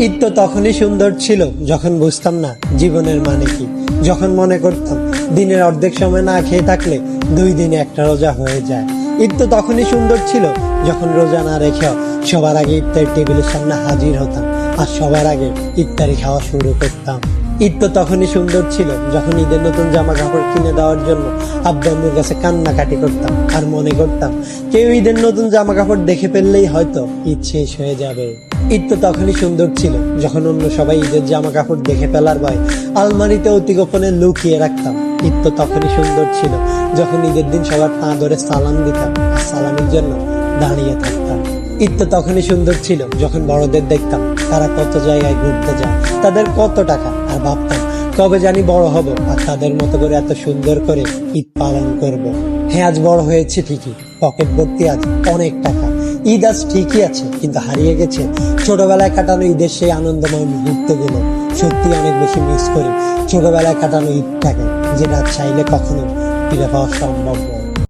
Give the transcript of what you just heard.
ঈদ তো তখনই সুন্দর ছিল যখন বুঝতাম না জীবনের মানে কি, যখন মনে করতাম দিনের অর্ধেক সময় না খেয়ে থাকলে 2 দিনে একটা রোজা হয়ে যায়। ঈদ তো তখনই সুন্দর ছিল যখন রোজা না রেখেও সবার আগে ইফতার টেবিলের সামনে হাজির হতাম আর সবার আগে ইফতারি খাওয়া শুরু করতাম। ঈদ তো তখনই সুন্দর ছিল যখন ঈদের নতুন জামা কাপড় কিনে দেওয়ার জন্য আব্বু আম্মুর কাছে কান্নাকাটি করতাম আর মনে করতাম কেউ ঈদের নতুন জামা কাপড় দেখে ফেললেই হয়তো ঈদ শেষ হয়ে যাবে। ঈদ তো তখনই সুন্দর ছিল যখন অন্য সবাই ঈদের জামা কাপড় দেখে ফেলার ভয় আলমারিতে অতি গোপনে লুকিয়ে রাখতাম। ঈদ তো তখনই সুন্দর ছিল যখন ঈদের দিন সবার পা ধরে সালাম দিতাম আর সালামের জন্য দাঁড়িয়ে থাকতাম। ঈদ তো তখনই সুন্দর ছিল যখন বড়দের দেখতাম তারা কত জায়গায় ঘুরতে যায়, তাদের কত টাকা, আর ভাবতাম কবে জানি বড় হব আর তাদের মতো করে এত সুন্দর করে ঈদ পালন করব। হ্যাঁ, আজ বড় হয়েছে ঠিকই, পকেট ভর্তি আজ অনেক টাকা। ঈদ আজ ঠিকই আছে, কিন্তু হারিয়ে গেছে ছোটবেলায় কাটানো ঈদের সেই আনন্দময় মুহূর্তগুলো। সত্যি অনেক বেশি মিস করি ছোটবেলায় কাটানো ঈদটাকে, যেটা চাইলে কখনো ফিরে পাওয়া সম্ভব নয়।